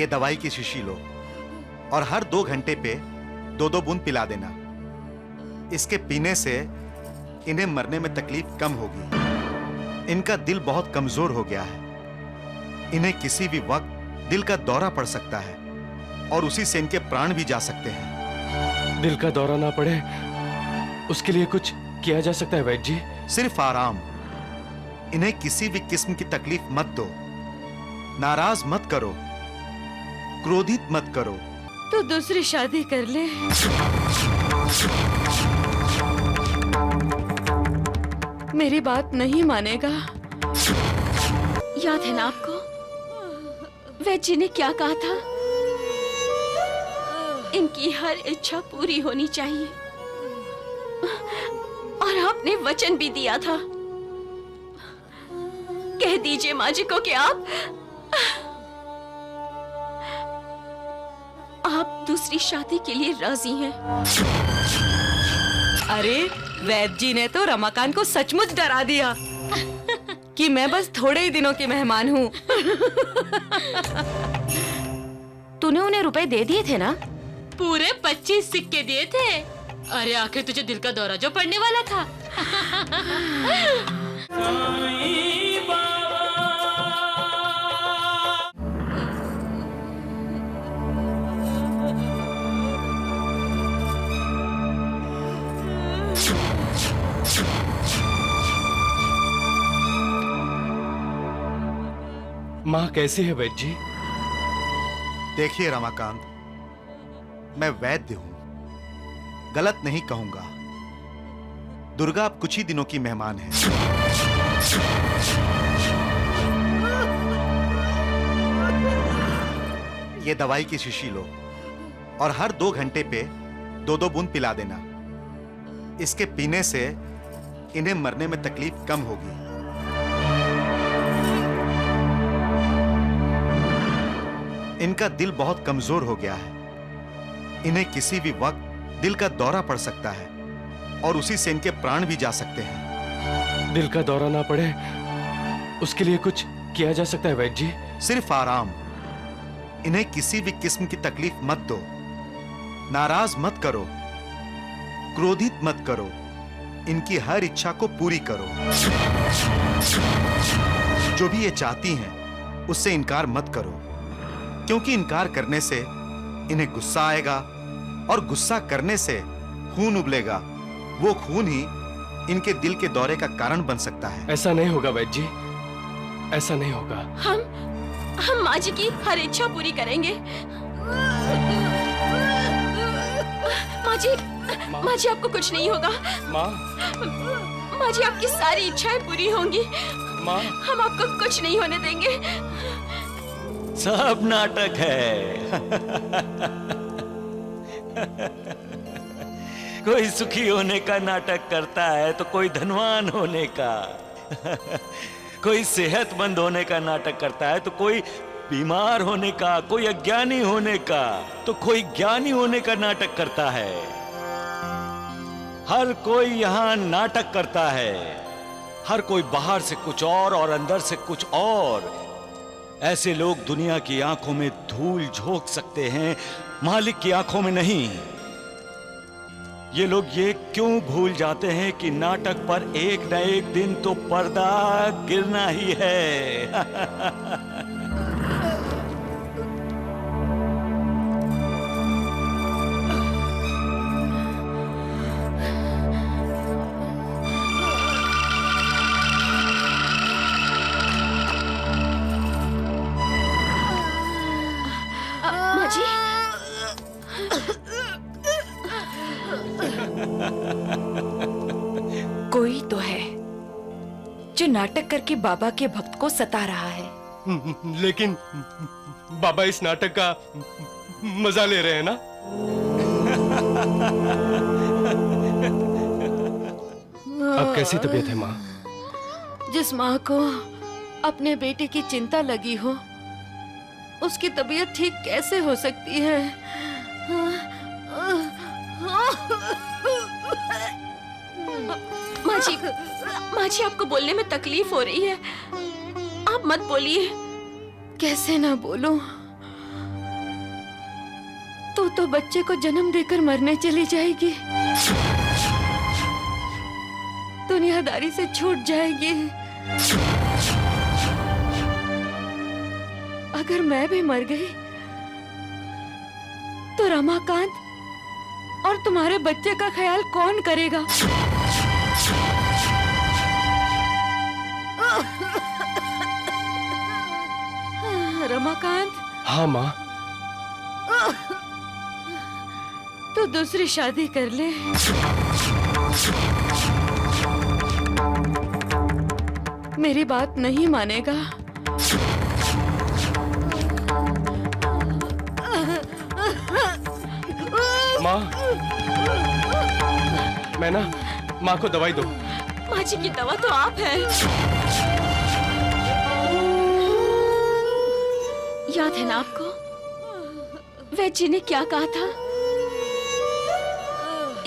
ये दवाई की शीशी लो और हर 2 घंटे पे 2-2 बूंद पिला देना। इसके पीने से इन्हें मरने में तकलीफ कम होगी। इनका दिल बहुत कमजोर हो गया है। इन्हें किसी भी वक्त दिल का दौरा पड़ सकता है और उसी से इनके प्राण भी जा सकते हैं। दिल का दौरा ना पड़े उसके लिए कुछ किया जा सकता है वैद्य जी? सिर्फ आराम। इन्हें किसी भी किस्म की तकलीफ मत दो, नाराज मत करो, क्रोधित मत करो। तो दूसरी शादी कर ले। मेरी बात नहीं मानेगा। याद है ना आपको वैद्य जी ने क्या कहा था? इनकी हर इच्छा पूरी होनी चाहिए और आपने वचन भी दिया था। कह दीजिए माँ जी को कि आप दूसरी शादी के लिए राजी हैं। अरे वैद्य जी ने तो रमाकांत को सचमुच डरा दिया कि मैं बस थोड़े ही दिनों की मेहमान हूँ। तूने उन्हें रुपए दे दिए थे ना? पूरे 25 सिक्के दिए थे। अरे आखिर तुझे दिल का दौरा जो पड़ने वाला था। माँ कैसी है वैद्य जी? देखिए रमाकांत, मैं वैद्य हूं, गलत नहीं कहूंगा। दुर्गा अब कुछ ही दिनों की मेहमान है। ये दवाई की शीशी लो और हर 2 घंटे पे 2-2 बूंद पिला देना। इसके पीने से इन्हें मरने में तकलीफ कम होगी। इनका दिल बहुत कमजोर हो गया है। इन्हें किसी भी वक्त दिल का दौरा पड़ सकता है और उसी से इनके प्राण भी जा सकते हैं। दिल का दौरा ना पड़े उसके लिए कुछ किया जा सकता है वैद्य जी? सिर्फ आराम। इन्हें किसी भी किस्म की तकलीफ मत दो, नाराज मत करो, क्रोधित मत करो। इनकी हर इच्छा को पूरी करो। जो भी ये चाहती हैं उससे इनकार मत करो, क्योंकि इनकार करने से इन्हें गुस्सा आएगा और गुस्सा करने से खून उबलेगा। वो खून ही इनके दिल के दौरे का कारण बन सकता है। ऐसा नहीं होगा वैद्य जी, ऐसा नहीं होगा। हम माँ जी की हर इच्छा पूरी करेंगे। माँ जी आपको कुछ नहीं होगा। माँ जी आपकी सारी इच्छाएं पूरी होंगी। माँ, हम आपको कुछ नहीं होने देंगे। सब नाटक है। कोई सुखी होने का नाटक करता है तो कोई धनवान होने का। कोई सेहतमंद होने का नाटक करता है तो कोई बीमार होने का, कोई अज्ञानी होने का तो कोई ज्ञानी होने का नाटक करता है। हर कोई यहाँ नाटक करता है। हर कोई बाहर से कुछ और अंदर से कुछ और। ऐसे लोग दुनिया की आंखों में धूल झोंक सकते हैं, मालिक की आंखों में नहीं। ये लोग ये क्यों भूल जाते हैं कि नाटक पर एक न एक दिन तो पर्दा गिरना ही है। कोई तो है जो नाटक करके बाबा के भक्त को सता रहा है। लेकिन बाबा इस नाटक का मजा ले रहे हैं ना? अब कैसी तबीयत है माँ? जिस माँ को अपने बेटे की चिंता लगी हो, उसकी तबीयत ठीक कैसे हो सकती है? माँ जी आपको बोलने में तकलीफ हो रही है, आप मत बोलिए। कैसे ना बोलूं? तो बच्चे को जन्म देकर मरने चली जाएगी, दुनियादारी से छूट जाएगी। अगर मैं भी मर गई तो रमाकांत और तुम्हारे बच्चे का ख्याल कौन करेगा? रमाकांत, हाँ माँ। तू दूसरी शादी कर ले। मेरी बात नहीं मानेगा। माँ, मैं ना माँ को दवाई दो। माँ जी की दवा तो आप है। याद है ना आपको वैद्य जी ने क्या कहा था?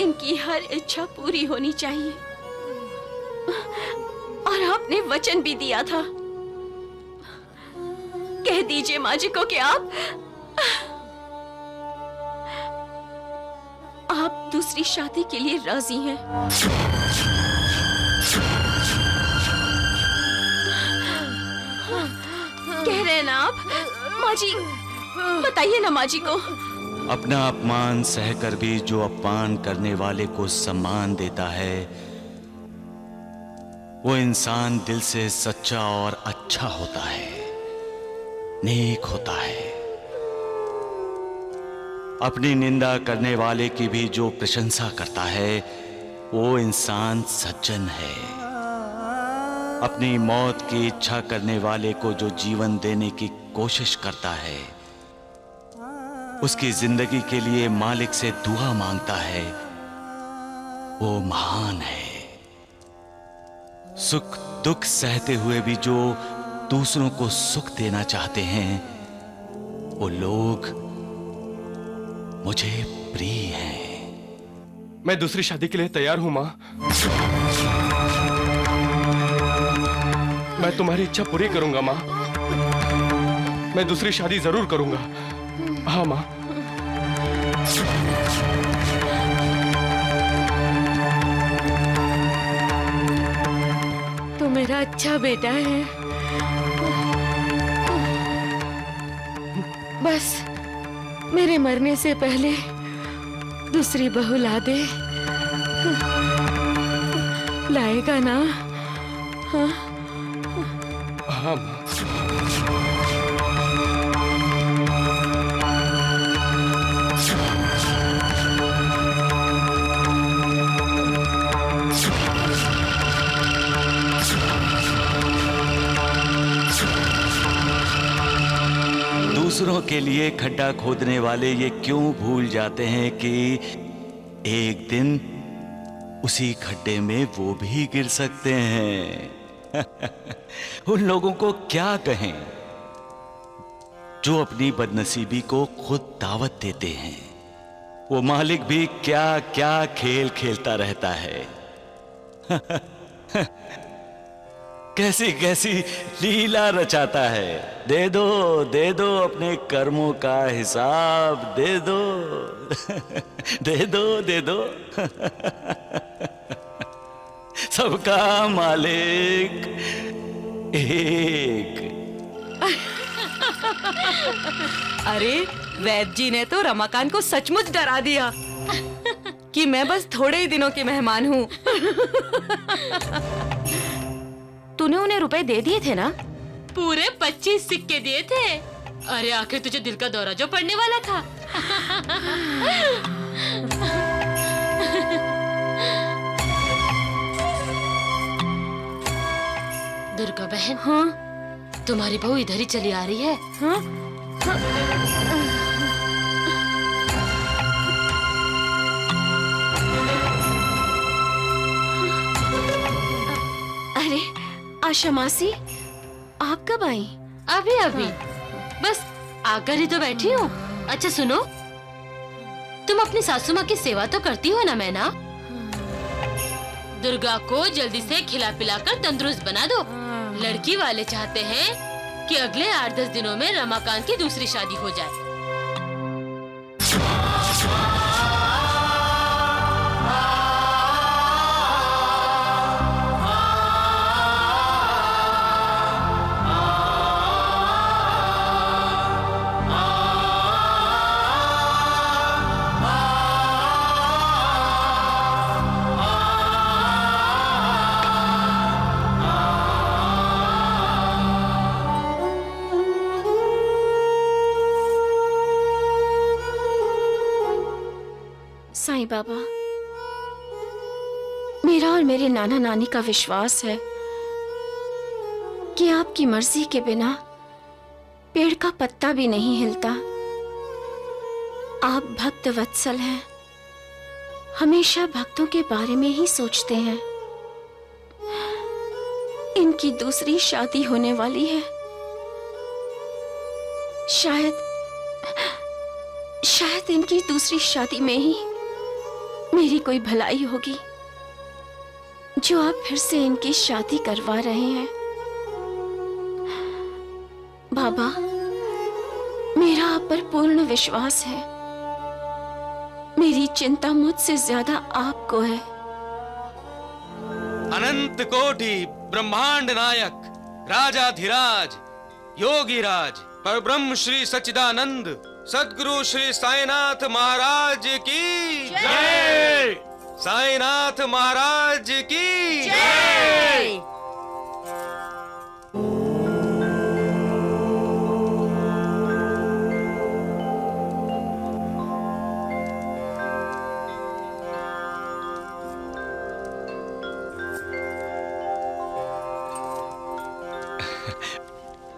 इनकी हर इच्छा पूरी होनी चाहिए, और आपने वचन भी दिया था। कह दीजिए माँ जी को कि आप दूसरी शादी के लिए राजी हैं। कह रहे हैं ना आप? माँ जी बताइए ना माँ जी को। अपना अपमान सहकर भी जो अपमान करने वाले को सम्मान देता है, वो इंसान दिल से सच्चा और अच्छा होता है, नेक होता है। अपनी निंदा करने वाले की भी जो प्रशंसा करता है, वो इंसान सज्जन है। अपनी मौत की इच्छा करने वाले को जो जीवन देने की कोशिश करता है, उसकी जिंदगी के लिए मालिक से दुआ मांगता है, वो महान है। सुख दुख सहते हुए भी जो दूसरों को सुख देना चाहते हैं, वो लोग मुझे प्रिय हैं। मैं दूसरी शादी के लिए तैयार हूँ माँ। मैं तुम्हारी इच्छा पूरी करूंगा माँ। मैं दूसरी शादी जरूर करूंगा। हाँ माँ। तो मेरा अच्छा बेटा है। बस मेरे मरने से पहले दूसरी बहू ला दे। लाएगा ना? हाँ हाँ माँ। दूसरों के लिए खड्डा खोदने वाले ये क्यों भूल जाते हैं कि एक दिन उसी खड्डे में वो भी गिर सकते हैं। उन लोगों को क्या कहें जो अपनी बदनसीबी को खुद दावत देते हैं। वो मालिक भी क्या क्या खेल खेलता रहता है। कैसी कैसी लीला रचाता है। दे दो अपने कर्मों का हिसाब, दे दो दे दो सबका मालिक एक। अरे वैद्य जी ने तो रमाकांत को सचमुच डरा दिया कि मैं बस थोड़े ही दिनों की मेहमान हूँ। तूने उन्हें रुपए दे दिए थे ना? पूरे 25 सिक्के दिए थे। अरे आखिर तुझे दिल का दौरा जो पड़ने वाला था। दुर्गा बहन, हाँ तुम्हारी बहू इधर ही चली आ रही है। हाँ अरे आशा मासी, आप कब आई? अभी अभी बस आकर ही तो बैठी हूँ। अच्छा सुनो, तुम अपनी सासू माँ की सेवा तो करती हो ना? मैं ना दुर्गा को जल्दी से खिला पिलाकर तंदुरुस्त बना दो। लड़की वाले चाहते हैं कि अगले 8-10 दिनों में रमाकांत की दूसरी शादी हो जाए। साईं बाबा, मेरा और मेरे नाना नानी का विश्वास है कि आपकी मर्जी के बिना पेड़ का पत्ता भी नहीं हिलता। आप भक्त वत्सल हैं, हमेशा भक्तों के बारे में ही सोचते हैं। इनकी दूसरी शादी होने वाली है। शायद इनकी दूसरी शादी में ही मेरी कोई भलाई होगी, जो आप फिर से इनकी शादी करवा रहे हैं। बाबा, मेरा आप पर पूर्ण विश्वास है। मेरी चिंता मुझसे ज्यादा आपको है। अनंत कोटि ब्रह्मांड नायक राजाधिराज योगीराज परब्रह्म श्री सच्चिदानंद सद्गुरु श्री साईनाथ महाराज की जय। साईनाथ महाराज की जय।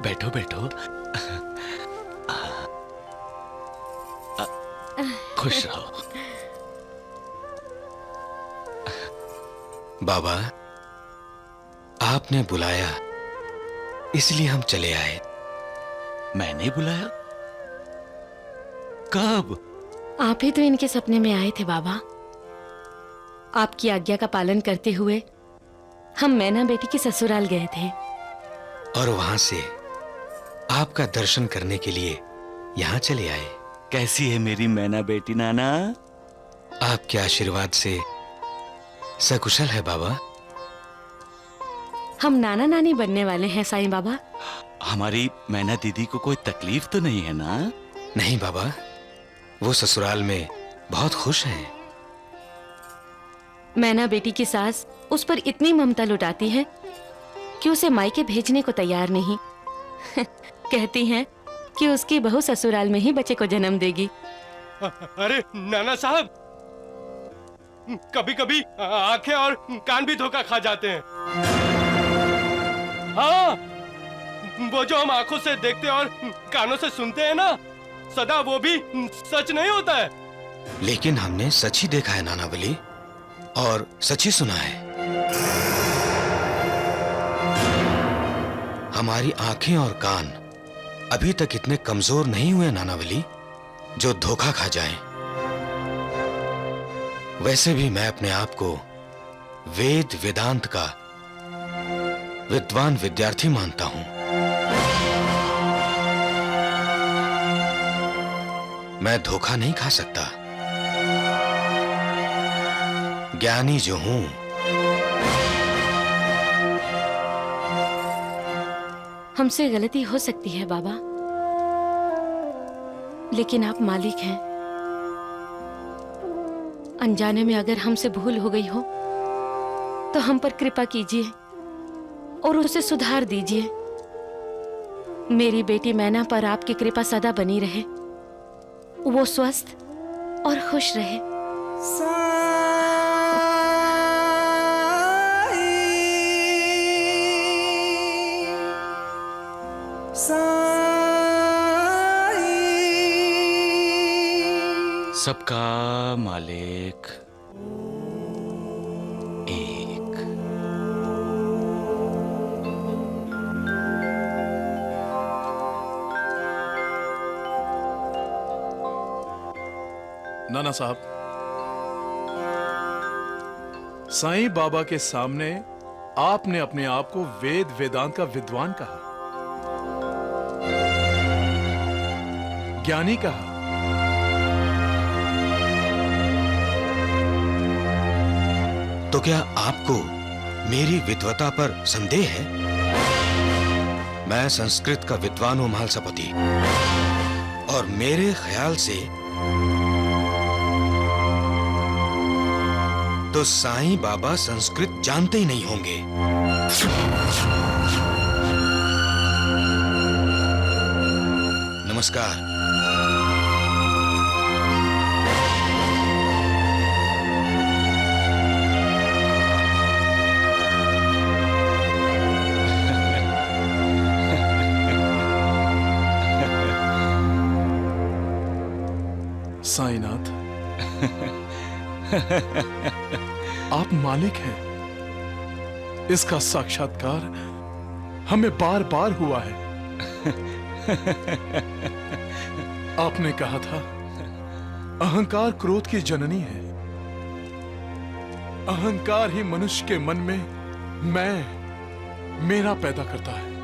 बैठो बैठो। खुश रहो। बाबा, आपने बुलाया इसलिए हम चले आए। मैंने बुलाया? कब? आप ही तो इनके सपने में आए थे बाबा। आपकी आज्ञा का पालन करते हुए हम मैना बेटी की ससुराल गए थे। और वहां से आपका दर्शन करने के लिए यहाँ चले आए। कैसी है मेरी मैना बेटी नाना? आपके आशीर्वाद से सकुशल है बाबा। हम नाना नानी बनने वाले हैं साईं बाबा। हमारी मैना दीदी को कोई तकलीफ तो नहीं है ना? नहीं बाबा, वो ससुराल में बहुत खुश हैं। मैना बेटी की सास उस पर इतनी ममता लुटाती है कि उसे मायके भेजने को तैयार नहीं। कहती हैं कि उसकी बहू ससुराल में ही बच्चे को जन्म देगी। अरे नाना साहब, कभी कभी आंखें और कान भी धोखा खा जाते हैं। हाँ, वो जो हम आंखों से देखते और कानों से सुनते हैं ना, सदा वो भी सच नहीं होता है। लेकिन हमने सच ही देखा है नाना बली, और सच ही सुना है। हमारी आंखें और कान अभी तक इतने कमजोर नहीं हुए नाना बली, जो धोखा खा जाएं। वैसे भी मैं अपने आप को वेद वेदांत का विद्वान विद्यार्थी मानता हूं। मैं धोखा नहीं खा सकता। ज्ञानी जो हूं, हमसे गलती हो सकती है बाबा, लेकिन आप मालिक हैं। अनजाने में अगर हमसे भूल हो गई हो तो हम पर कृपा कीजिए और उसे सुधार दीजिए। मेरी बेटी मैना पर आपकी कृपा सदा बनी रहे, वो स्वस्थ और खुश रहे। सबका मालिक एक। नाना साहब, साईं बाबा के सामने आपने अपने आप को वेद वेदांत का विद्वान कहा, ज्ञानी कहा। तो क्या आपको मेरी विद्वता पर संदेह है? मैं संस्कृत का विद्वान हूं महालसापति, और मेरे ख्याल से तो साईं बाबा संस्कृत जानते ही नहीं होंगे। नमस्कार। साईनाथ, आप मालिक हैं। इसका साक्षात्कार हमें बार बार हुआ है। आपने कहा था अहंकार क्रोध की जननी है। अहंकार ही मनुष्य के मन में मेरा पैदा करता है।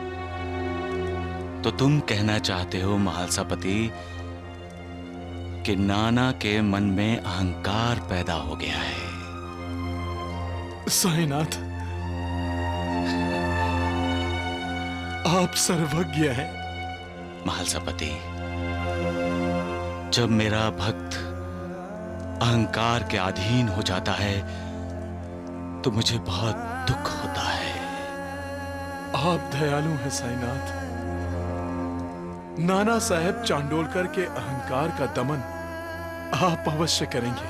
तो तुम कहना चाहते हो महालसापति कि नाना के मन में अहंकार पैदा हो गया है? साईनाथ, आप सर्वज्ञ हैं। महालसापति, जब मेरा भक्त अहंकार के अधीन हो जाता है तो मुझे बहुत दुख होता है। आप दयालु हैं साईनाथ। नाना साहेब चांडोलकर के अहंकार का दमन आप अवश्य करेंगे।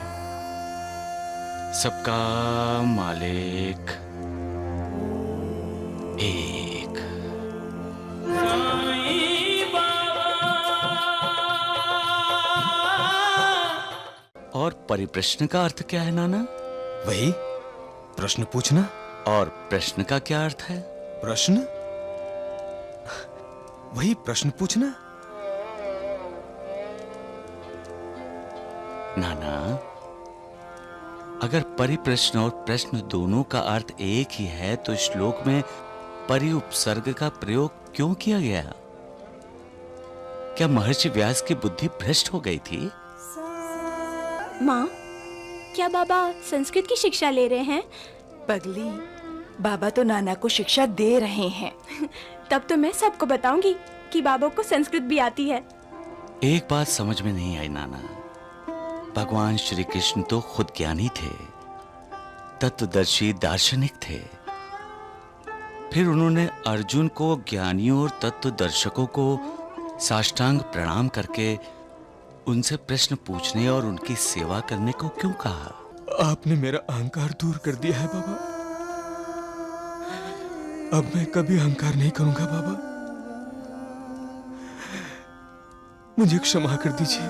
सबका मालिक एक। और परिप्रश्न का अर्थ क्या है नाना? वही प्रश्न पूछना। और प्रश्न का क्या अर्थ है? प्रश्न? वही प्रश्न पूछना। नाना, अगर परिप्रश्न और प्रश्न दोनों का अर्थ एक ही है तो श्लोक में परि उपसर्ग का प्रयोग क्यों किया गया? क्या महर्षि व्यास की बुद्धि भ्रष्ट हो गई थी? माँ, क्या बाबा संस्कृत की शिक्षा ले रहे हैं? पगली, बाबा तो नाना को शिक्षा दे रहे हैं। तब तो मैं सबको बताऊंगी कि बाबा को संस्कृत भी आती है। एक बात समझ में नहीं आई नाना। भगवान श्री कृष्ण तो खुद ज्ञानी थे, तत्वदर्शी दार्शनिक थे। फिर उन्होंने अर्जुन को ज्ञानियों और तत्वदर्शकों को साष्टांग प्रणाम करके उनसे प्रश्न पूछने और उनकी सेवा करने को क्यों कहा? आपने मेरा अहंकार दूर कर दिया है बाबा। अब मैं कभी अहंकार नहीं करूंगा बाबा। मुझे क्षमा कर दीजिए।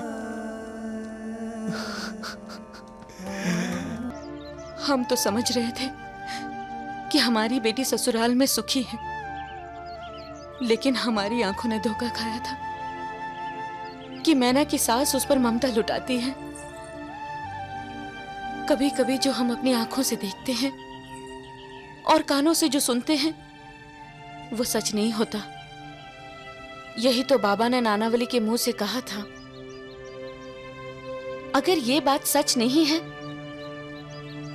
हम तो समझ रहे थे कि हमारी बेटी ससुराल में सुखी है, लेकिन हमारी आंखों ने धोखा खाया था कि मैना की सास उस पर ममता लुटाती है। कभी कभी जो हम अपनी आंखों से देखते हैं और कानों से जो सुनते हैं वो सच नहीं होता। यही तो बाबा ने नानावली के मुंह से कहा था। अगर ये बात सच नहीं है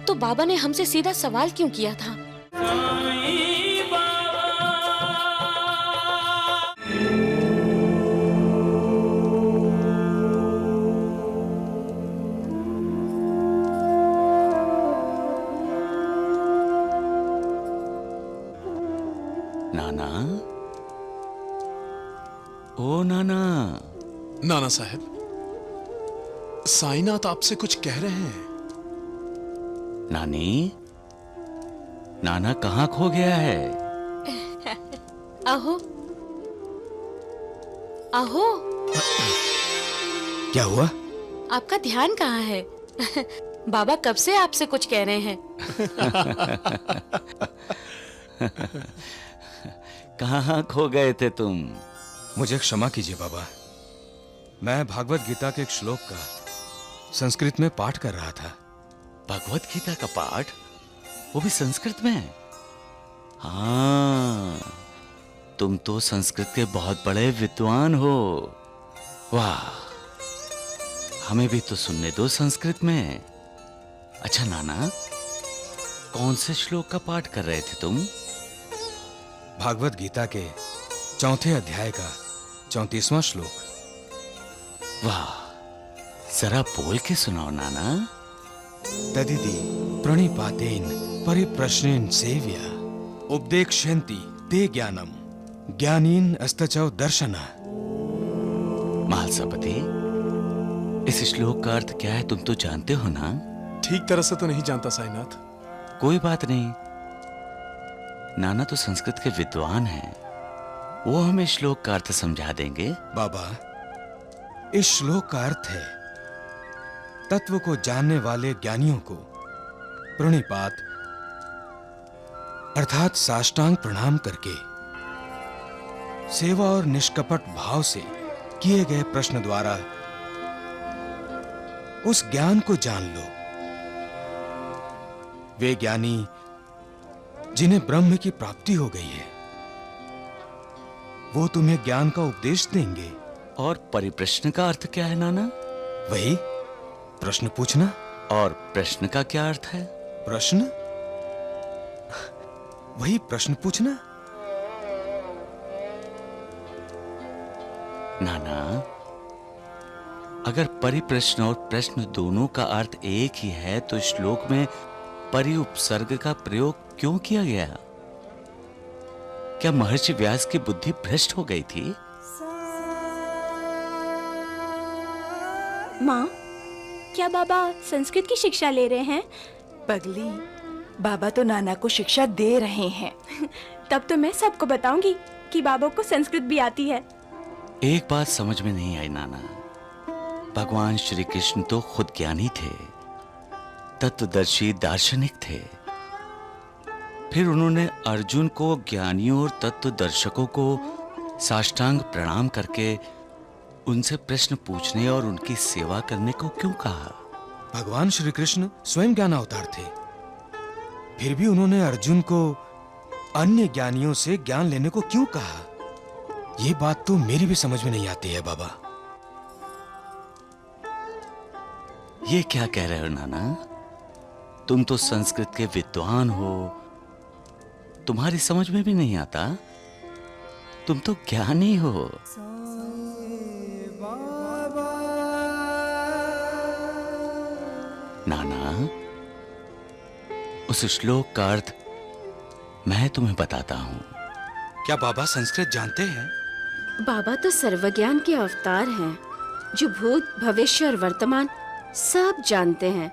तो बाबा ने हमसे सीधा सवाल क्यों किया था? नाना, ओ नाना। नाना साहब, साईनाथ आपसे कुछ कह रहे हैं। नानी, नाना कहाँ खो गया है? आहो, आहो। क्या हुआ? आपका ध्यान कहाँ है? बाबा कब से आपसे कुछ कह रहे हैं। कहाँ खो गए थे तुम? मुझे क्षमा कीजिए बाबा। मैं भागवत गीता के एक श्लोक का संस्कृत में पाठ कर रहा था। भगवत गीता का पाठ? वो भी संस्कृत में? हाँ, तुम तो संस्कृत के बहुत बड़े विद्वान हो। वाह, हमें भी तो सुनने दो संस्कृत में। अच्छा नाना, कौन से श्लोक का पाठ कर रहे थे तुम? भागवत गीता के 4थे अध्याय का 34वां श्लोक। वाह, जरा बोल के सुनाओ नाना। तदिति प्रणिपातेन परिप्रश्नेन सेव्या उपदेक्ष्यन्ति ते ज्ञानम ज्ञानीन अस्तचौ दर्शना। महालसापति, इस श्लोक का अर्थ क्या है तुम तो जानते हो ना? ठीक तरह से तो नहीं जानता साईनाथ। कोई बात नहीं, नाना तो संस्कृत के विद्वान हैं, वो हमें श्लोक का अर्थ समझा देंगे। बाबा, इस श्लोक का अर्थ है तत्व को जानने वाले ज्ञानियों को प्रणिपात अर्थात साष्टांग प्रणाम करके सेवा और निष्कपट भाव से किए गए प्रश्न द्वारा उस ज्ञान को जान लो। वे ज्ञानी जिन्हें ब्रह्म की प्राप्ति हो गई है, वो तुम्हें ज्ञान का उपदेश देंगे। और परिप्रश्न का अर्थ क्या है नाना? वही प्रश्न पूछना। और प्रश्न का क्या अर्थ है? प्रश्न? वही प्रश्न पूछना। नाना, अगर परिप्रश्न और प्रश्न दोनों का अर्थ एक ही है तो श्लोक में परि उपसर्ग का प्रयोग क्यों किया गया? क्या महर्षि व्यास की बुद्धि भ्रष्ट हो गई थी? माँ, क्या बाबा संस्कृत की शिक्षा ले रहे हैं? पगली, बाबा तो नाना को शिक्षा दे रहे हैं। तब तो मैं सबको बताऊंगी कि बाबा को संस्कृत भी आती है। एक बात समझ में नहीं आई नाना, भगवान श्री कृष्ण तो खुद ज्ञानी थे, तत्वदर्शी दार्शनिक थे। फिर उन्होंने अर्जुन को ज्ञानियों और तत्वदर्शकों को साष्टांग प्रणाम करके उनसे प्रश्न पूछने और उनकी सेवा करने को क्यों कहा? भगवान श्री कृष्ण स्वयं ज्ञानावतार थे, फिर भी उन्होंने अर्जुन को अन्य ज्ञानियों से ज्ञान लेने को क्यों कहा? ये बात तो मेरी भी समझ में नहीं आती है बाबा। ये क्या कह रहे हो नाना? तुम तो संस्कृत के विद्वान हो, तुम्हारी समझ में भी नहीं आता? तुम तो ज्ञानी हो। नाना, उस श्लोक का अर्थ मैं तुम्हें बताता हूं। क्या बाबा संस्कृत जानते हैं? बाबा तो सर्वज्ञान के अवतार हैं, जो भूत, भविष्य और वर्तमान सब जानते हैं।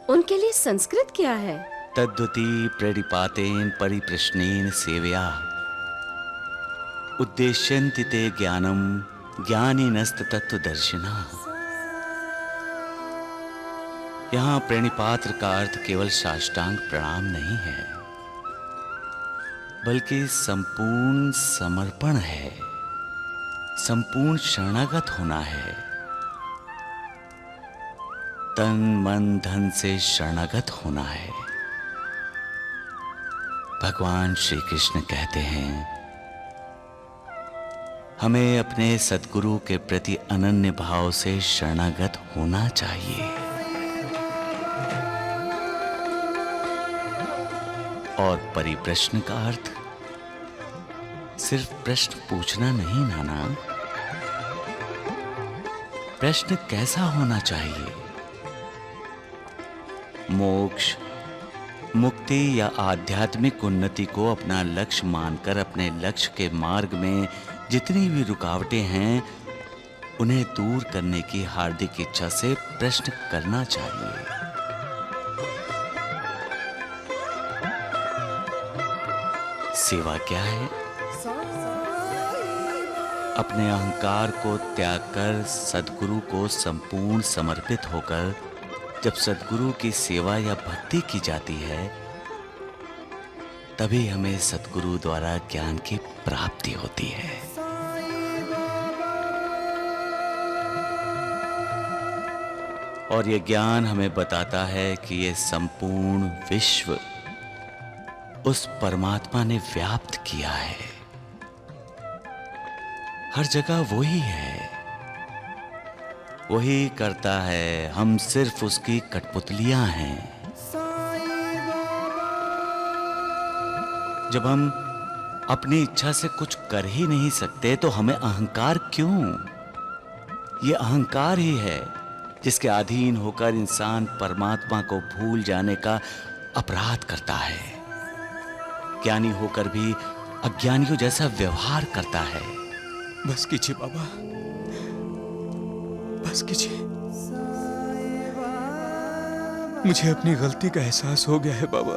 उनके लिए संस्कृत क्या है? तद्वति प्रणिपातेन परिप्रश्नेन सेवया उद्देश्यन्ति ते ज्ञानम ज्ञानिनस्त तत्वदर्शिना। यहाँ प्रणिपात्र का अर्थ केवल साष्टांग प्रणाम नहीं है, बल्कि संपूर्ण समर्पण है, संपूर्ण शरणागत होना है। तन मन धन से शरणागत होना है। भगवान श्री कृष्ण कहते हैं, हमें अपने सद्गुरु के प्रति अनन्य भाव से शरणागत होना चाहिए। और परिप्रश्न का अर्थ सिर्फ प्रश्न पूछना नहीं नाना। प्रश्न कैसा होना चाहिए? मोक्ष, मुक्ति या आध्यात्मिक उन्नति को अपना लक्ष्य मानकर अपने लक्ष्य के मार्ग में जितनी भी रुकावटें हैं, उन्हें दूर करने की हार्दिक इच्छा से प्रश्न करना चाहिए। सेवा क्या है? अपने अहंकार को त्याग कर सद्गुरु को संपूर्ण समर्पित होकर जब सद्गुरु की सेवा या भक्ति की जाती है, तभी हमें सद्गुरु द्वारा ज्ञान की प्राप्ति होती है। और ये ज्ञान हमें बताता है कि ये संपूर्ण विश्व उस परमात्मा ने व्याप्त किया है। हर जगह वही है, वही करता है, हम सिर्फ उसकी कठपुतलियां हैं। जब हम अपनी इच्छा से कुछ कर ही नहीं सकते तो हमें अहंकार क्यों? ये अहंकार ही है जिसके अधीन होकर इंसान परमात्मा को भूल जाने का अपराध करता है। ज्ञानी होकर भी अज्ञानियों जैसा व्यवहार करता है। बस कीजिए बाबा, बस कीजिए। मुझे अपनी गलती का एहसास हो गया है बाबा।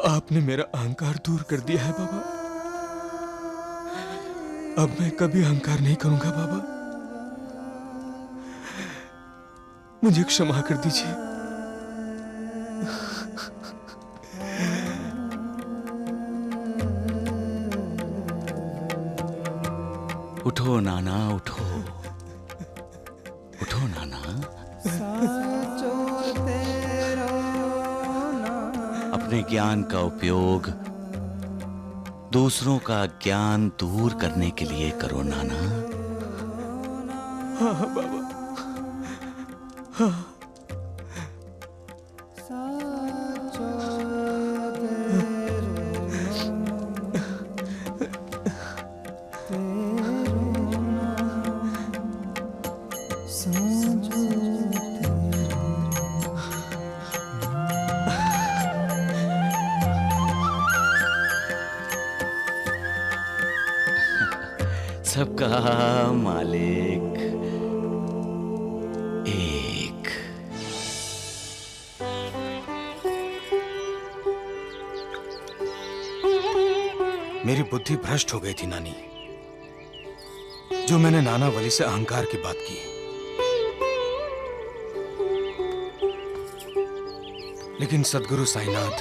आपने मेरा अहंकार दूर कर दिया है बाबा। अब मैं कभी अहंकार नहीं करूंगा बाबा। मुझे क्षमा कर दीजिए। उठो नाना, उठो उठो नाना। अपने ज्ञान का उपयोग दूसरों का ज्ञान दूर करने के लिए करो नाना। हाँ बाबा, हाँ। सबका मालिक एक। मेरी बुद्धि भ्रष्ट हो गई थी नानी, जो मैंने नाना वली से अहंकार की बात की। लेकिन सद्गुरु साईनाथ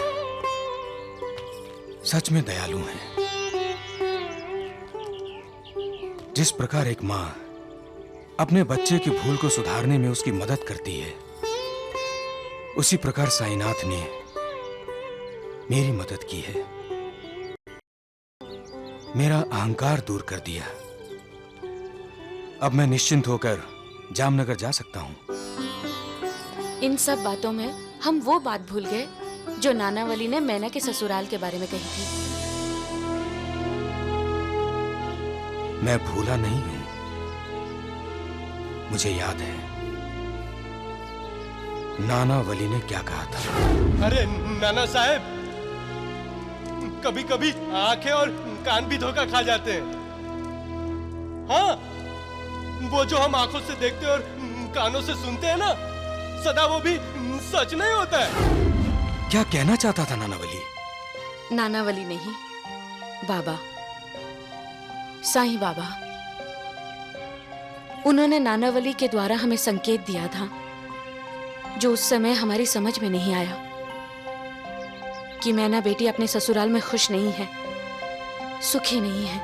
सच में दयालु हैं। जिस प्रकार एक मां अपने बच्चे की भूल को सुधारने में उसकी मदद करती है, उसी प्रकार साईनाथ ने मेरी मदद की है। मेरा अहंकार दूर कर दिया। अब मैं निश्चिंत होकर जामनगर जा सकता हूं। इन सब बातों में हम वो बात भूल गए जो नानावली ने मैना के ससुराल के बारे में कही थी। मैं भूला नहीं हूं, मुझे याद है नाना वली ने क्या कहा था। अरे नाना साहब, कभी कभी आंखें और कान भी धोखा खा जाते हैं। हाँ, वो जो हम आंखों से देखते और कानों से सुनते हैं ना, सदा वो भी सच नहीं होता है। क्या कहना चाहता था नाना वली? नानावली नहीं, बाबा, साईं बाबा। उन्होंने नानावली के द्वारा हमें संकेत दिया था, जो उस समय हमारी समझ में नहीं आया, कि मैना बेटी अपने ससुराल में खुश नहीं है, सुखी नहीं है।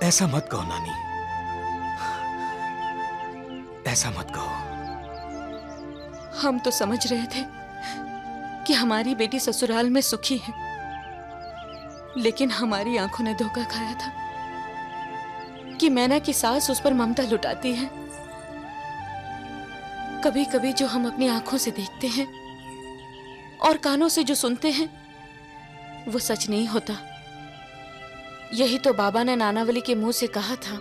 ऐसा मत कहो नानी, ऐसा मत कहो। हम तो समझ रहे थे कि हमारी बेटी ससुराल में सुखी है, लेकिन हमारी आंखों ने धोखा खाया था कि मैना की सास उस पर ममता लुटाती है। कभी कभी जो हम अपनी आंखों से देखते हैं और कानों से जो सुनते हैं, वो सच नहीं होता। यही तो बाबा ने नानावली के मुंह से कहा था।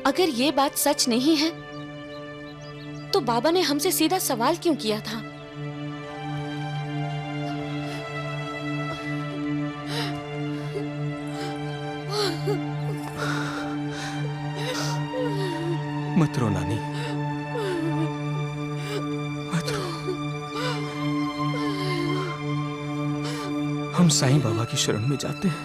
अगर ये बात सच नहीं है, तो बाबा ने हमसे सीधा सवाल क्यों किया था? मत रो नानी, मत रो। हम साईं बाबा की शरण में जाते हैं।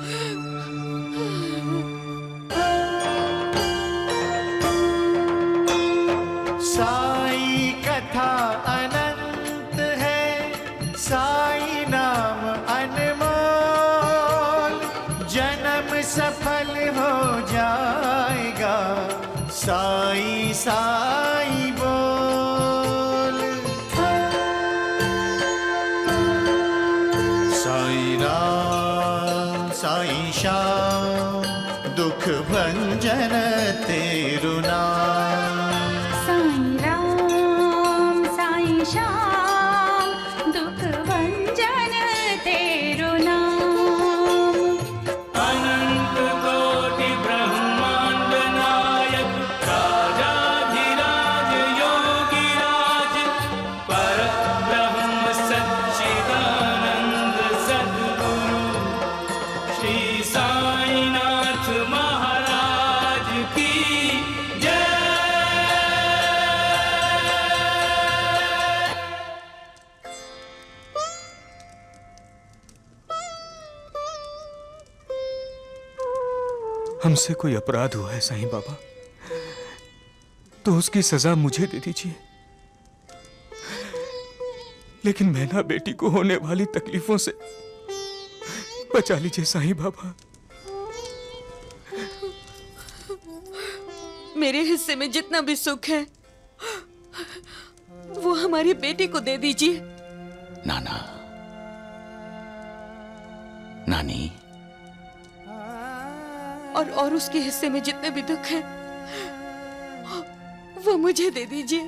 साई कथा अनंत है, साई नाम अनमोल, जन्म सफल हो जाएगा, साई साई बोल। साई राम साई श्याम, दुख भंजन तेरु नाम। साईं राम साईं श्याम, दुख भंजन तेरो नाम। अनंत कोटि ब्रह्मांड नायक, राजाधिराज योगिराज, परब्रह्म सच्चिदानंद सद्गुरु श्री साईनाथ महाराज की जय। हमसे कोई अपराध हुआ है साईं बाबा, तो उसकी सजा मुझे दे दीजिए, लेकिन मैना बेटी को होने वाली तकलीफों से बचा लीजिए साईं बाबा। मेरे हिस्से में जितना भी सुख है वो हमारी बेटी को दे दीजिए। नाना, नानी, और उसके हिस्से में जितने भी दुख हैं वो मुझे दे दीजिए।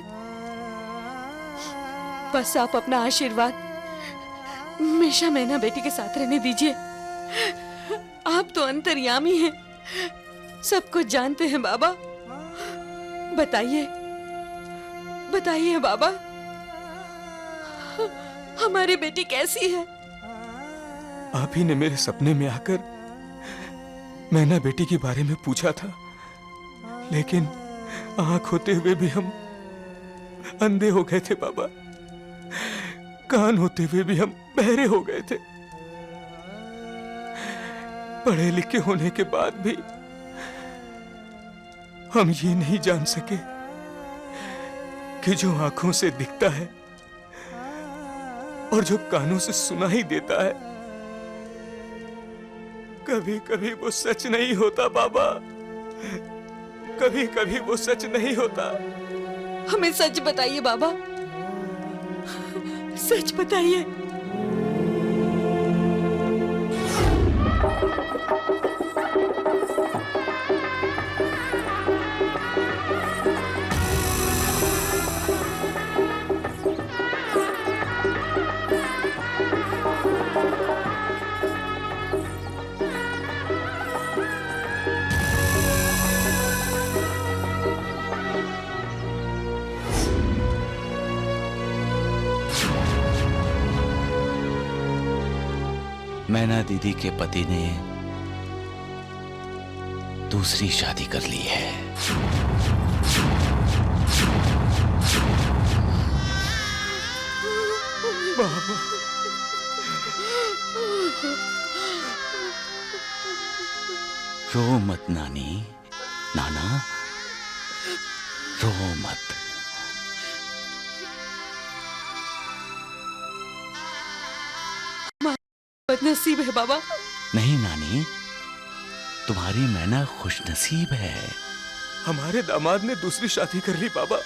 बस आप अपना आशीर्वाद हमेशा मैना बेटी के साथ रहने दीजिए। आप तो अंतर्यामी हैं, सब कुछ जानते हैं बाबा। बताइए, बताइए बाबा, हमारी बेटी कैसी है? आप ही ने मेरे सपने में आकर मैना बेटी के बारे में पूछा था, लेकिन आंख होते हुए भी हम अंधे हो गए थे बाबा। कान होते हुए भी हम बहरे हो गए थे। पढ़े लिखे होने के बाद भी हम ये नहीं जान सके कि जो आंखों से दिखता है और जो कानों से सुनाई देता है, कभी कभी वो सच नहीं होता बाबा। कभी कभी वो सच नहीं होता। हमें सच बताइए बाबा, सच बताइए। मैना दीदी के पति ने दूसरी शादी कर ली है। बाबा, रो मत नानी, नाना, रो मत। बदनसीब है बाबा। नहीं नानी, तुम्हारी मैना खुशनसीब है। हमारे दामाद ने दूसरी शादी कर ली बाबा,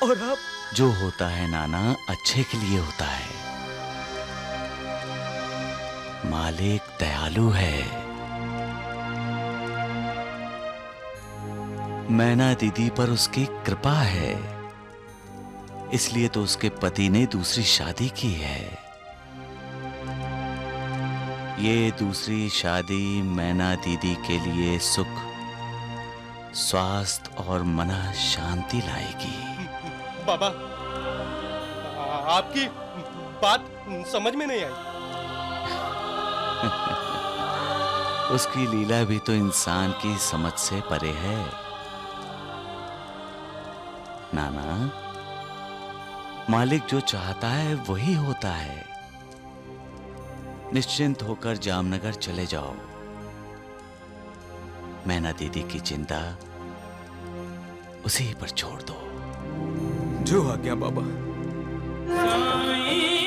और आप? जो होता है नाना अच्छे के लिए होता है। मालिक दयालु है। मैना दीदी पर उसकी कृपा है, इसलिए तो उसके पति ने दूसरी शादी की है। ये दूसरी शादी मैना दीदी के लिए सुख, स्वास्थ्य और मना शांति लाएगी। बाबा, आपकी बात समझ में नहीं आई। उसकी लीला भी तो इंसान की समझ से परे है। नाना, मालिक जो चाहता है वही होता है। निश्चिंत होकर जामनगर चले जाओ। मैना दीदी की चिंता उसी पर छोड़ दो। जो आज्ञा बाबा। साईं